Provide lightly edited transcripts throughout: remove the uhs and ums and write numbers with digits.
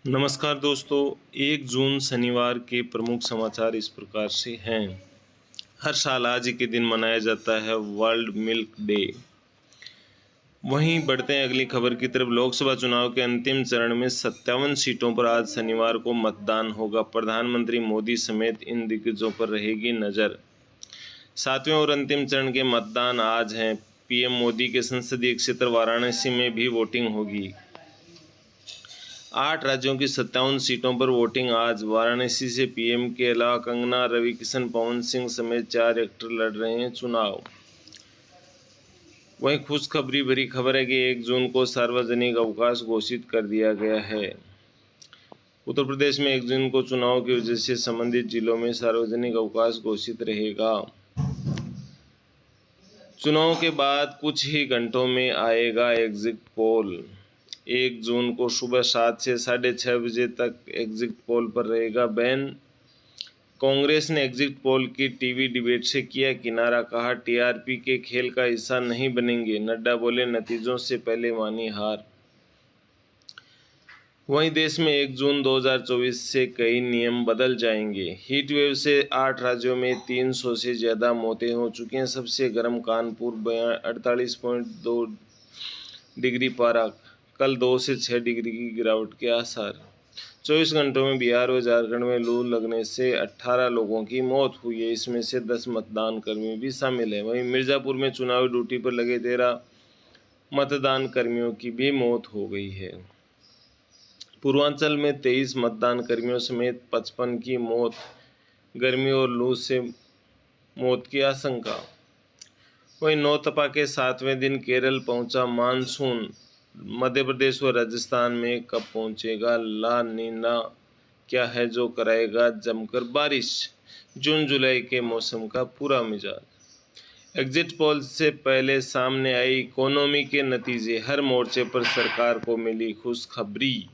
नमस्कार दोस्तों। 1 जून शनिवार के प्रमुख समाचार इस प्रकार से हैं। हर साल आज ही के दिन मनाया जाता है वर्ल्ड मिल्क डे। वहीं बढ़ते हैं अगली खबर की तरफ। लोकसभा चुनाव के अंतिम चरण में 57 सीटों पर आज शनिवार को मतदान होगा। प्रधानमंत्री मोदी समेत इन दिग्गजों पर रहेगी नज़र। 7वें और अंतिम चरण के मतदान आज हैं। पीएम मोदी के संसदीय क्षेत्र वाराणसी में भी वोटिंग होगी। 8 राज्यों की 57 सीटों पर वोटिंग आज। वाराणसी से पीएम के अलावा कंगना, रवि किशन, पवन सिंह समेत 4 एक्टर लड़ रहे हैं चुनाव। वहीं खुशखबरी भरी खबर है कि 1 जून को सार्वजनिक अवकाश घोषित कर दिया गया है। उत्तर प्रदेश में 1 जून को चुनाव की वजह से संबंधित जिलों में सार्वजनिक अवकाश घोषित रहेगा। चुनाव के बाद कुछ ही घंटों में आएगा एग्जिट पोल। 1 जून को सुबह 7 से 6:30 बजे तक एग्जिट पोल पर रहेगा बैन। कांग्रेस ने एग्जिट पोल की टीवी डिबेट से किया किनारा, कहा टीआरपी के खेल का हिस्सा नहीं बनेंगे। नड्डा बोले नतीजों से पहले मानी हार। वहीं देश में 1 जून 2024 से कई नियम बदल जाएंगे। हीट वेव से 8 राज्यों में 300 से ज़्यादा मौतें हो चुकी हैं। सबसे गर्म कानपुर 48.2 डिग्री पारा। कल 2 से 6 डिग्री की गिरावट के आसार। 24 घंटों में बिहार व झारखंड में लू लगने से 18 लोगों की मौत हुई है। इसमें से 10 मतदान कर्मी भी शामिल हैं। वहीं मिर्ज़ापुर में चुनावी ड्यूटी पर लगे 13 मतदान कर्मियों की भी मौत हो गई है। पूर्वांचल में 23 मतदान कर्मियों समेत 55 की मौत। गर्मी और लू से मौत की आशंका। वहीं नौतपा के 7वें दिन केरल पहुंचा मानसून। मध्य प्रदेश व राजस्थान में कब पहुंचेगा ला नीना, क्या है जो कराएगा जमकर बारिश। जून जुलाई के मौसम का पूरा मिजाज। एग्जिट पोल से पहले सामने आई इकोनॉमी के नतीजे। हर मोर्चे पर सरकार को मिली खुशखबरी।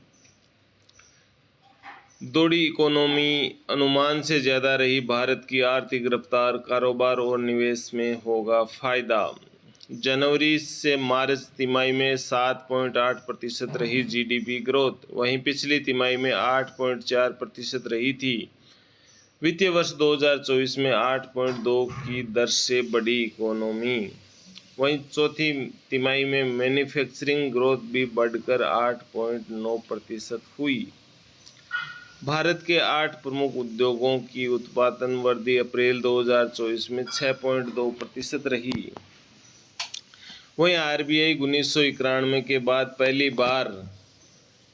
दौड़ी इकोनॉमी, अनुमान से ज़्यादा रही भारत की आर्थिक रफ्तार। कारोबार और निवेश में होगा फायदा। जनवरी से मार्च तिमाही में 7.8% रही जीडीपी ग्रोथ। वहीं पिछली तिमाही में 8.4% रही थी। वित्तीय वर्ष 2024 में 8.2 की दर से बढ़ी इकोनॉमी। वहीं चौथी तिमाही में मैन्युफैक्चरिंग ग्रोथ भी बढ़कर 8.9% हुई। भारत के 8 प्रमुख उद्योगों की उत्पादन वृद्धि अप्रैल 2024 में 6.2% रही। वहीं आरबीआई 1991 के बाद पहली बार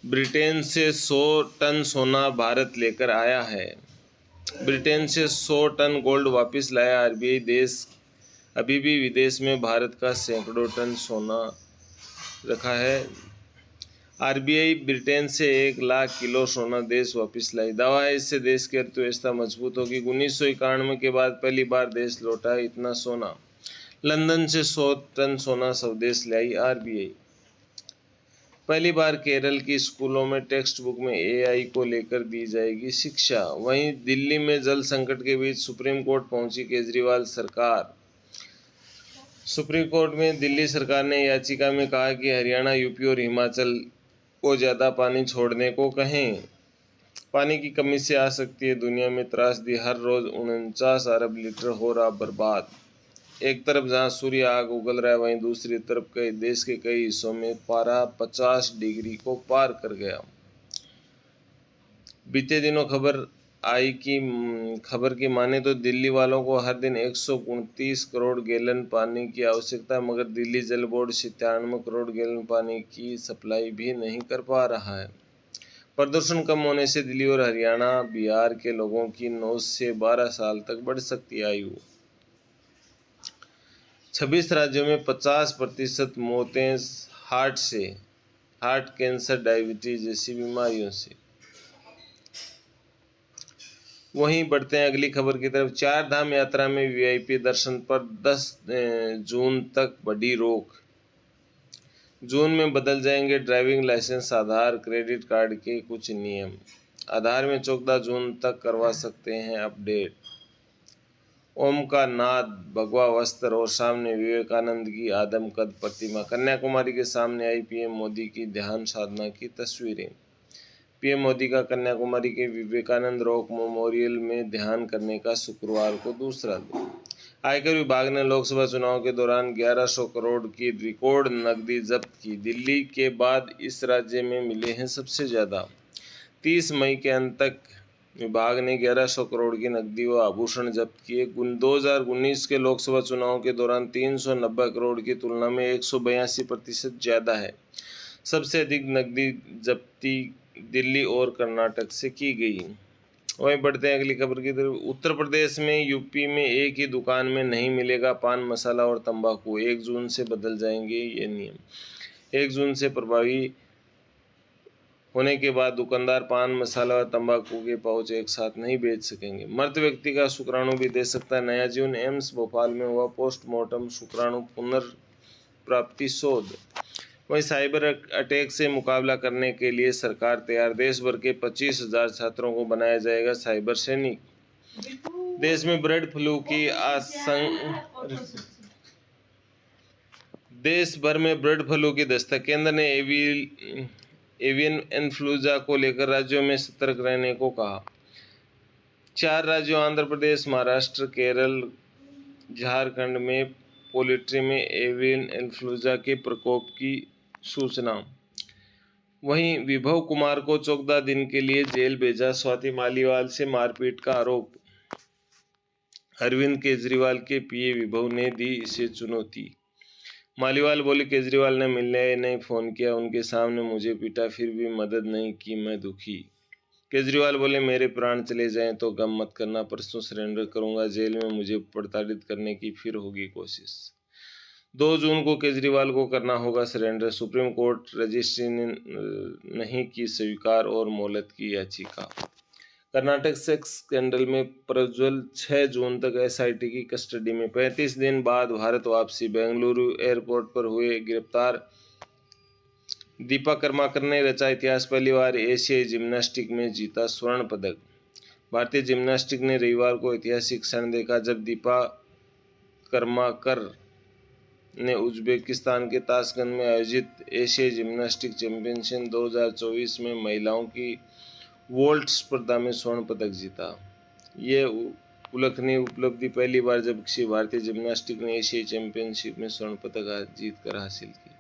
ब्रिटेन से 100 टन सोना भारत लेकर आया है। ब्रिटेन से 100 टन गोल्ड वापस लाया आरबीआई। देश अभी भी विदेश में भारत का सैकड़ों टन सोना रखा है। आरबीआई ब्रिटेन से 1 लाख किलो सोना देश वापस लाई। दावा है इससे देश की अर्थव्यवस्था मजबूत होगी। 1991 के बाद पहली बार देश लौटा है इतना सोना। लंदन से 100 टन सोना स्वदेश लाई आरबीआई। पहली बार केरल की स्कूलों में टेक्स्ट बुक में एआई को लेकर दी जाएगी शिक्षा। वहीं दिल्ली में जल संकट के बीच सुप्रीम कोर्ट पहुंची केजरीवाल सरकार। सुप्रीम कोर्ट में दिल्ली सरकार ने याचिका में कहा कि हरियाणा, यूपी और हिमाचल को ज़्यादा पानी छोड़ने को कहें। पानी की कमी से आ सकती है दुनिया में त्रासदी। हर रोज़ 49 अरब लीटर हो रहा बर्बाद। एक तरफ जहां सूर्य आग उगल रहा है, वहीं दूसरी तरफ कई देश के कई हिस्सों में पारा 50 डिग्री को पार कर गया। बीते दिनों खबर की माने तो दिल्ली वालों को हर दिन 129 करोड़ गैलन पानी की आवश्यकता है, मगर दिल्ली जल बोर्ड 97 करोड़ गैलन पानी की सप्लाई भी नहीं कर पा रहा है। प्रदूषण कम होने से दिल्ली और हरियाणा, बिहार के लोगों की 9 से 12 साल तक बढ़ सकती है आयु। 26 राज्यों में 50% मौतें हार्ट कैंसर, डायबिटीज जैसी बीमारियों से। वहीं बढ़ते हैं अगली खबर की तरफ। 4 धाम यात्रा में वीआईपी दर्शन पर 10 जून तक बढ़ी रोक। जून में बदल जाएंगे ड्राइविंग लाइसेंस, आधार, क्रेडिट कार्ड के कुछ नियम। आधार में 14 जून तक करवा सकते हैं अपडेट। ओम का नाद, भगवा वस्त्र और सामने विवेकानंद की आदमकद प्रतिमा। कन्याकुमारी के सामने आई पीएम मोदी की ध्यान साधना की तस्वीरें। पीएम मोदी का कन्याकुमारी के विवेकानंद रॉक मेमोरियल में ध्यान करने का शुक्रवार को दूसरा दिन। आयकर विभाग ने लोकसभा चुनाव के दौरान 1100 करोड़ की रिकॉर्ड नकदी जब्त की। दिल्ली के बाद इस राज्य में मिले हैं सबसे ज़्यादा। 30 मई के अंत तक विभाग ने 1100 करोड़ की नकदी व आभूषण जब्त किए। 2019 के लोकसभा चुनाव के दौरान 390 करोड़ की तुलना में 182% ज़्यादा है। सबसे अधिक नकदी जब्ती दिल्ली और कर्नाटक से की गई। वहीं बढ़ते हैं अगली खबर की तरफ। उत्तर प्रदेश में यूपी में एक ही दुकान में नहीं मिलेगा पान मसाला और तंबाकू। 1 जून से बदल जाएंगे ये नियम। 1 जून से प्रभावी होने के बाद दुकानदार पान मसाला और तंबाकू के पाउच एक साथ नहीं बेच सकेंगे। मृत व्यक्ति का शुक्राणु भी दे सकता है नया जीवन। एम्स भोपाल में हुआ पोस्टमार्टम शुक्राणु पुनर्प्राप्ति शोध। वहीं साइबर अटैक से मुकाबला करने के लिए सरकार तैयार। देश भर के 25,000 छात्रों को बनाया जाएगा साइबर सैनिक। देश में बर्ड फ्लू की देश भर में बर्ड फ्लू की दस्तक। केंद्र ने एवियन इन्फ्लुएंजा को लेकर राज्यों में सतर्क रहने को कहा। 4 राज्यों आंध्र प्रदेश, महाराष्ट्र, केरल, झारखंड में पोल्ट्री में एवियन इन्फ्लुएंजा के प्रकोप की सूचना। वहीं विभव कुमार को 14 दिन के लिए जेल भेजा। स्वाति मालीवाल से मारपीट का आरोप। अरविंद केजरीवाल के पीए विभव ने दी इसे चुनौती। मालीवाल बोले, केजरीवाल ने मिलने नहीं फोन किया, उनके सामने मुझे पीटा, फिर भी मदद नहीं की, मैं दुखी। केजरीवाल बोले, मेरे प्राण चले जाएं तो गम मत करना, परसों सरेंडर करूंगा, जेल में मुझे प्रताड़ित करने की फिर होगी कोशिश। 2 जून को केजरीवाल को करना होगा सरेंडर। सुप्रीम कोर्ट रजिस्ट्री ने नहीं की स्वीकार और मोहलत की याचिका। कर्नाटक सेक्स स्कैंडल में प्रज्वल 6 जून तक एसआईटी की कस्टडी में। 35 दिन बाद भारत वापसी। बेंगलुरु एयरपोर्ट पर हुए गिरफ्तार दीपा कर्माकर ने रचा इतिहास। पहली बार एशियाई जिम्नास्टिक में जीता स्वर्ण पदक। भारतीय जिम्नास्टिक ने रविवार को ऐतिहासिक क्षण देखा जब दीपा कर्माकर ने उज्बेकिस्तान के ताशकंद में आयोजित एशियाई जिम्नास्टिक चैंपियनशिप 2024 में महिलाओं की वोल्ट स्पर्धा में स्वर्ण पदक जीता। ये उल्लेखनीय उपलब्धि पहली बार जब किसी भारतीय जिम्नास्टिक ने एशियाई चैंपियनशिप में स्वर्ण पदक जीतकर हासिल की।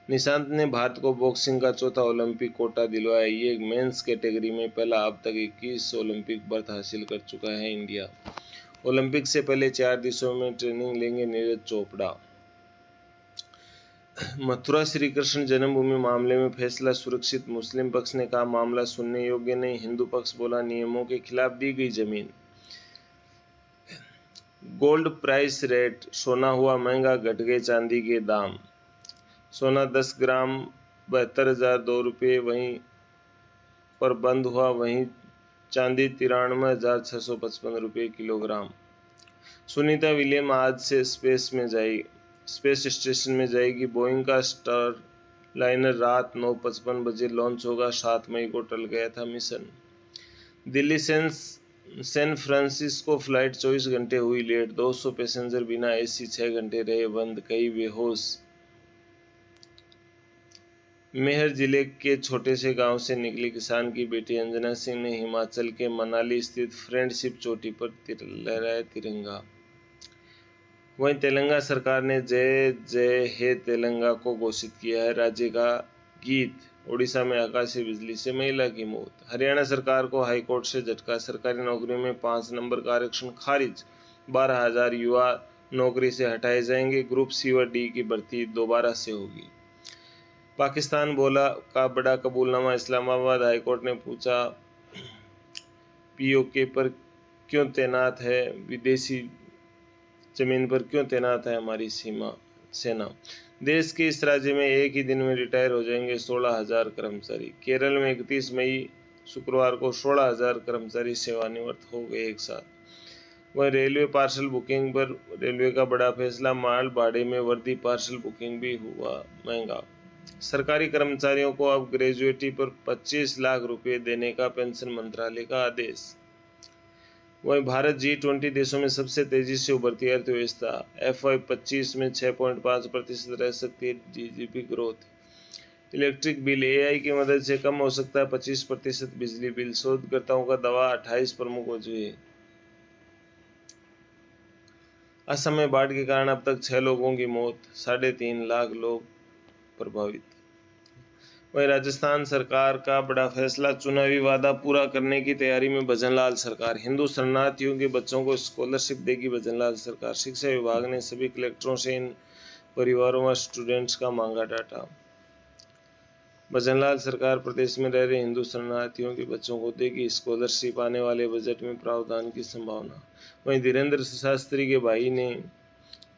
निशांत ने भारत को बॉक्सिंग का चौथा ओलंपिक कोटा दिलवाया। ये मेंस कैटेगरी में पहला। अब तक 21 ओलंपिक बर्थ हासिल कर चुका है इंडिया। ओलंपिक से पहले 4 देशों में ट्रेनिंग लेंगे नीरज चोपड़ा। मथुरा श्री कृष्ण जन्मभूमि मामले में फैसला सुरक्षित। मुस्लिम पक्ष ने कहा मामला सुनने योग्य नहीं। हिंदू पक्ष बोला नियमों के खिलाफ दी गई जमीन। Gold price rate. सोना हुआ महंगा, घट गए चांदी के दाम। सोना 10 ग्राम 72,002 रुपये वहीं पर बंद हुआ। वहीं चांदी 93,655 रुपये किलोग्राम। सुनीता विलियम आज से स्पेस स्टेशन में जाएगी। बोइंग का स्टार लाइनर रात 9:55 बजे लॉन्च होगा। 7 मई को टल गया था mission. Delhi San Francisco flight 24 घंटे हुई लेट। 200 पैसेंजर बिना एसी 6 घंटे रहे बंद, कई बेहोश। मेहर जिले के छोटे से गांव से निकली किसान की बेटी अंजना सिंह ने हिमाचल के मनाली स्थित फ्रेंडशिप चोटी पर लहराया तिरंगा। वहीं तेलंगाना सरकार ने जय जय हे तेलंगा को घोषित किया है राज्य का गीत। ओडिशा में आकाशीय बिजली से महिला की मौत। हरियाणा सरकार को हाईकोर्ट से झटका। सरकारी नौकरियों में 5 नंबर का आरक्षण खारिज। 12,000 युवा नौकरी से हटाए जाएंगे। ग्रुप सी व डी की भर्ती दोबारा से होगी। पाकिस्तान बोला का बड़ा कबूलनामा। इस्लामाबाद हाईकोर्ट ने पूछा पीओके पर क्यों तैनात है, विदेशी जमीन पर क्यों तैनात है हमारी सेना। देश के इस राज्य में एक ही दिन में रिटायर हो जाएंगे 16,000 कर्मचारी। केरल में 31 मई शुक्रवार को 16,000 कर्मचारी सेवानिवृत्त हो गए एक साथ। वहीं रेलवे पार्सल बुकिंग पर रेलवे का बड़ा फैसला। माल भाड़े में वर्दी पार्सल बुकिंग भी हुआ महंगा। सरकारी कर्मचारियों को अब ग्रेजुएटी पर 25 लाख रुपए देने का पेंशन मंत्रालय का आदेश। वहीं भारत G20 देशों में सबसे तेजी से उभरती अर्थव्यवस्था। FY25 में 6.5% रह सकती है GDP growth. Electric bill AI की मदद से कम हो सकता है 25% बिजली बिल। शोधकर्ताओं का दावा, 28 प्रमुख वजहें। असम में बाढ़ के कारण अब तक 6 लोगों की मौत, 3.5 लाख लोग प्रभावित। वहीं राजस्थान सरकार का बड़ा फैसला, चुनावी वादा पूरा करने की तैयारी में भजनलाल सरकार। हिंदू शरणार्थियों के बच्चों को स्कॉलरशिप देगी भजनलाल सरकार। शिक्षा विभाग ने सभी कलेक्टरों से इन परिवारों व स्टूडेंट्स का मांगा डाटा। भजनलाल सरकार प्रदेश में रह रहे हिंदू शरणार्थियों के बच्चों को देगी स्कॉलरशिप, आने वाले बजट में प्रावधान की संभावना। वहीं धीरेन्द्र शास्त्री के भाई ने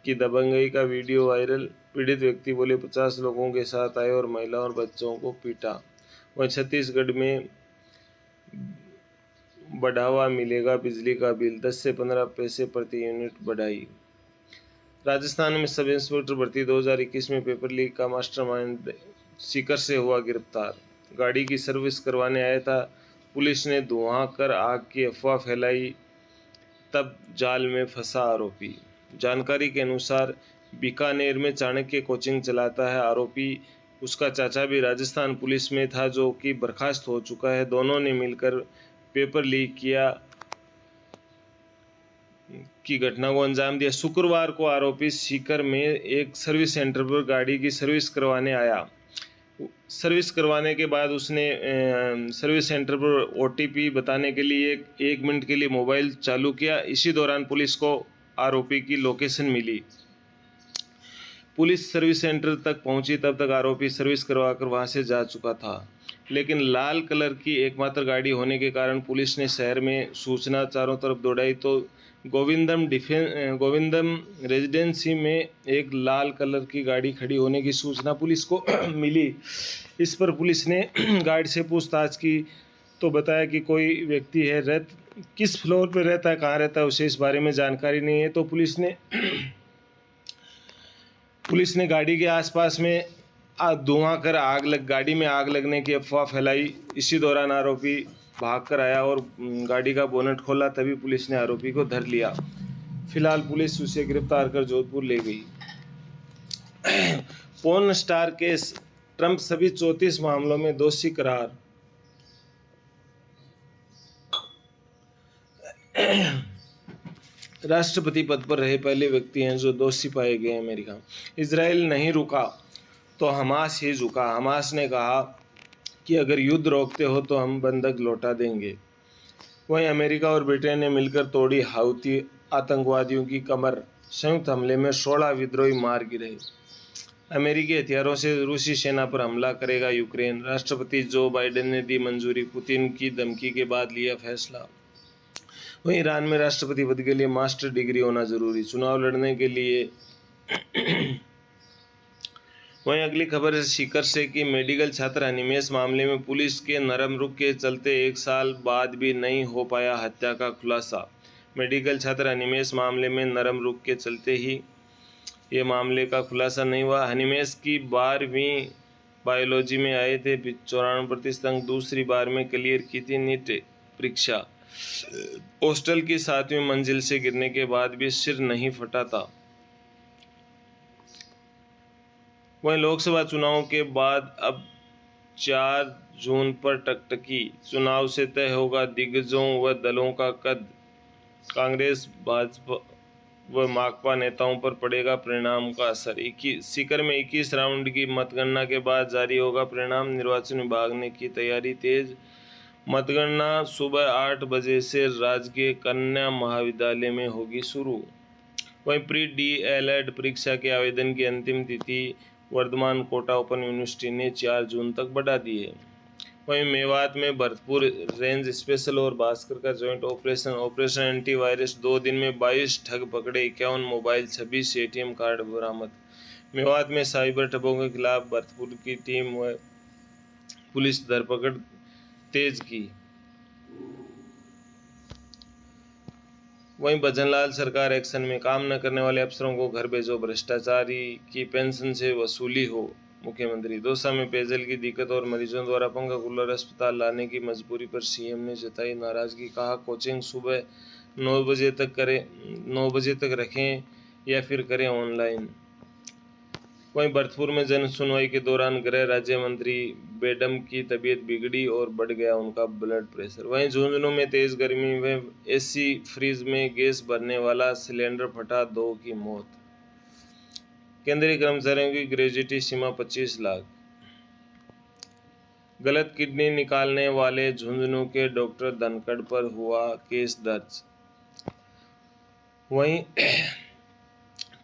की दबंगई का वीडियो वायरल। पीड़ित व्यक्ति बोले 50 लोगों के साथ आए और महिला और बच्चों को पीटा। वहीं छत्तीसगढ़ में बढ़ावा मिलेगा बिजली का बिल, 10 से 15 पैसे प्रति यूनिट बढ़ाई। राजस्थान में सब इंस्पेक्टर भर्ती 2021 में पेपर लीक का मास्टरमाइंड सीकर से हुआ गिरफ्तार। गाड़ी की सर्विस करवाने आया था, पुलिस ने धुआं कर आग की अफवाह फैलाई, तब जाल में फंसा आरोपी। जानकारी के अनुसार बीकानेर में चाणक्य कोचिंग चलाता है आरोपी। उसका चाचा भी राजस्थान पुलिस में था जो कि बर्खास्त हो चुका है। दोनों ने मिलकर पेपर लीक किया की घटना को अंजाम दिया। शुक्रवार को आरोपी सीकर में एक सर्विस सेंटर पर गाड़ी की सर्विस करवाने आया। सर्विस करवाने के बाद उसने सर्विस सेंटर पर ओटीपी बताने के लिए 1 मिनट के लिए मोबाइल चालू किया। इसी दौरान पुलिस को आरोपी की लोकेशन मिली। पुलिस सर्विस सेंटर तक पहुंची, तब तक आरोपी सर्विस करवाकर वहां से जा चुका था। लेकिन लाल कलर की एकमात्र गाड़ी होने के कारण पुलिस ने शहर में सूचना चारों तरफ दौड़ाई तो गोविंदम रेजिडेंसी में एक लाल कलर की गाड़ी खड़ी होने की सूचना पुलिस को मिली। इस पर पुलिस ने गार्ड से पूछताछ की तो बताया कि कोई व्यक्ति है, किस फ्लोर पर रहता है, कहाँ रहता है, उसे इस बारे में जानकारी नहीं है। तो पुलिस ने गाड़ी के आसपास में धुआं कर गाड़ी में आग लगने की अफवाह फैलाई। इसी दौरान आरोपी भागकर आया और गाड़ी का बोनट खोला, तभी पुलिस ने आरोपी को धर लिया। फिलहाल पुलिस उसे गिरफ्तार कर जोधपुर ले गई। पोर्न स्टार केस, ट्रंप सभी 34 मामलों में दोषी करार। राष्ट्रपति पद पर रहे पहले व्यक्ति हैं जो दोषी पाए गए अमेरिका। इजराइल नहीं रुका तो हमास ही झुका। हमास ने कहा कि अगर युद्ध रोकते हो तो हम बंधक लौटा देंगे। वहीं अमेरिका और ब्रिटेन ने मिलकर तोड़ी हाउती आतंकवादियों की कमर। संयुक्त हमले में 16 विद्रोही मार गिरे। अमेरिकी हथियारों से रूसी सेना पर हमला करेगा यूक्रेन। राष्ट्रपति जो बाइडेन ने दी मंजूरी, पुतिन की धमकी के बाद लिया फैसला। वहीं ईरान में राष्ट्रपति पद के लिए मास्टर डिग्री होना जरूरी, चुनाव लड़ने के लिए। वहीं अगली खबर है सीकर से कि मेडिकल छात्र अनिमेष मामले में पुलिस के नरम रुख के चलते 1 साल बाद भी नहीं हो पाया हत्या का खुलासा। मेडिकल छात्र अनिमेष मामले में नरम रुख के चलते ही ये मामले का खुलासा नहीं हुआ। अनिमेष की 12वीं बायोलॉजी में आए थे, 94% अंक दूसरी बार में क्लियर की थी नीट परीक्षा। हॉस्टल की 7वीं मंजिल से गिरने के बाद भी सिर नहीं फटा था। वहीं लोकसभा चुनाव के बाद अब 4 जून पर टकटकी, चुनाव से तय होगा दिग्गजों व दलों का कद। कांग्रेस, भाजपा व माकपा नेताओं पर पड़ेगा परिणाम का असर। सीकर में 21 राउंड की मतगणना के बाद जारी होगा परिणाम। निर्वाचन विभाग ने की तैयारी तेज। मतगणना सुबह 8 बजे से राजकीय कन्या महाविद्यालय में होगी शुरू। वहीं प्री DLED परीक्षा के आवेदन की अंतिम तिथि वर्धमान कोटा ओपन यूनिवर्सिटी ने 4 जून तक बढ़ा दी है। वहीं मेवात में भरतपुर रेंज स्पेशल और भास्कर का जॉइंट ऑपरेशन एंटीवायरस, 2 दिन में 22 ठग पकड़े, 51 मोबाइल, 26 ATM कार्ड बरामद। मेवात में साइबर ठगों के खिलाफ भरतपुर की टीम व पुलिस धरपकड़ तेज की। वहीं भजनलाल सरकार एक्शन में, काम न करने वाले अफसरों को घर भेजो, भ्रष्टाचारी की पेंशन से वसूली हो। मुख्यमंत्री, दौसा में पेयजल की दिक्कत और मरीजों द्वारा पंखा कूलर अस्पताल लाने की मजबूरी पर सीएम ने जताई नाराजगी। कहा कोचिंग सुबह 9 बजे तक रखें या फिर करें ऑनलाइन। वहीं भरतपुर में जन सुनवाई के दौरान गृह राज्य मंत्री बेडम की तबीयत बिगड़ी और बढ़ गया उनका ब्लड प्रेशर। वहीं झुंझुनू में तेज गर्मी में एसी फ्रिज में गैस भरने वाला सिलेंडर फटा, 2 की मौत। केंद्रीय कर्मचारियों की ग्रेजुएटी सीमा 25 लाख। गलत किडनी निकालने वाले झुंझुनू के डॉक्टर धनखड़ पर हुआ केस दर्ज। वहीं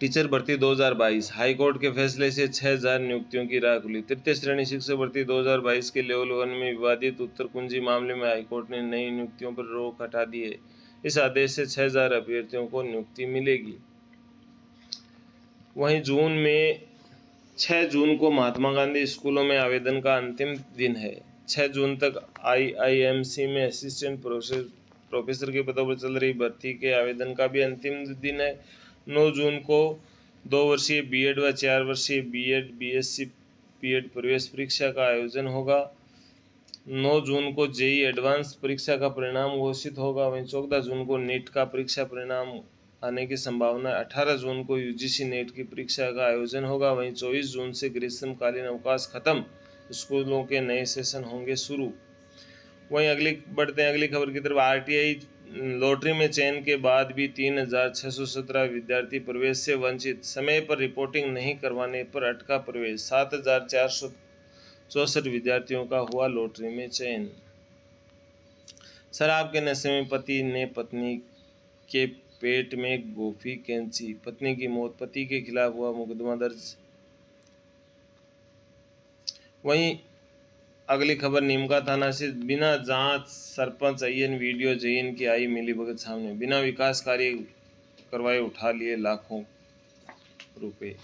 टीचर भर्ती 2022 हाईकोर्ट के फैसले से 6000 नियुक्तियों की राह खुली। तृतीय श्रेणी शिक्षक भर्ती 2022 के लेवल 1 में विवादित उत्तर कुंजी मामले में हाईकोर्ट ने नई नियुक्तियों पर रोक हटा दी है। इस आदेश से 6000 अभ्यर्थियों को नियुक्ति मिलेगी। वहीं 6 जून को महात्मा गांधी स्कूलों में आवेदन का अंतिम दिन है। 6 जून तक IIMC में असिस्टेंट प्रोफेसर के पदों पर चल रही भर्ती के आवेदन का भी अंतिम दिन है। 9 जून को 2 वर्षीय बीएड व 4 वर्षीय बीएड BSc बीएड प्रवेश परीक्षा का आयोजन होगा। 9 जून को जेई एडवांस परीक्षा का परिणाम घोषित होगा। वहीं 14 जून को नीट का परीक्षा परिणाम आने की संभावना है। 18 जून को UGC नेट की परीक्षा का आयोजन होगा। वहीं 24 जून से ग्रीष्मकालीन अवकाश खत्म, स्कूलों के नए सेशन होंगे शुरू। वहीं बढ़ते हैं अगली खबर की तरफ। RTI लॉटरी में चयन के बाद भी 3617 विद्यार्थी प्रवेश से वंचित। समय पर रिपोर्टिंग नहीं करवाने पर अटका प्रवेश। 7464 विद्यार्थियों का हुआ लॉटरी में चयन। शराब के नशे में पति ने पत्नी के पेट में गोफी कैंची, पत्नी की मौत। पति के खिलाफ हुआ मुकदमा दर्ज। वहीं अगली खबर नीमका थाना से बिना जांच सरपंच अय्यन वीडियो जयन की आई मिलीभगत सामने। बिना विकास कार्य करवाए उठा लिए लाखों रुपए।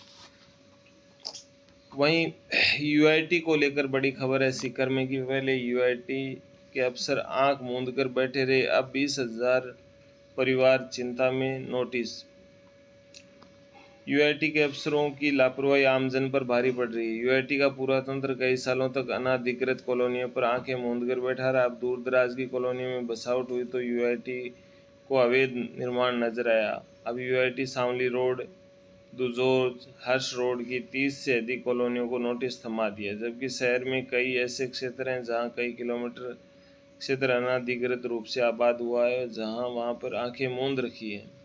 वहीं UIT को लेकर बड़ी खबर है सीकर में कि पहले UIT के अफसर आंख मूंद कर बैठे रहे, अब 20,000 परिवार चिंता में। नोटिस। UIT के अफसरों की लापरवाही आमजन पर भारी पड़ रही है। UIT का पूरा तंत्र कई सालों तक अनाधिकृत कॉलोनियों पर आंखें मूंद कर बैठा रहा। अब दूर दराज की कॉलोनियों में बसावट हुई तो UIT को अवैध निर्माण नजर आया। अब UIT सांवली रोड, दुजोज, हर्ष रोड की 30 से अधिक कॉलोनियों को नोटिस थमा दिया, जबकि शहर में कई ऐसे क्षेत्र हैं जहां कई किलोमीटर क्षेत्र अनाधिकृत रूप से आबाद हुआ है, जहां वहां पर आंखें मूंद रखी है।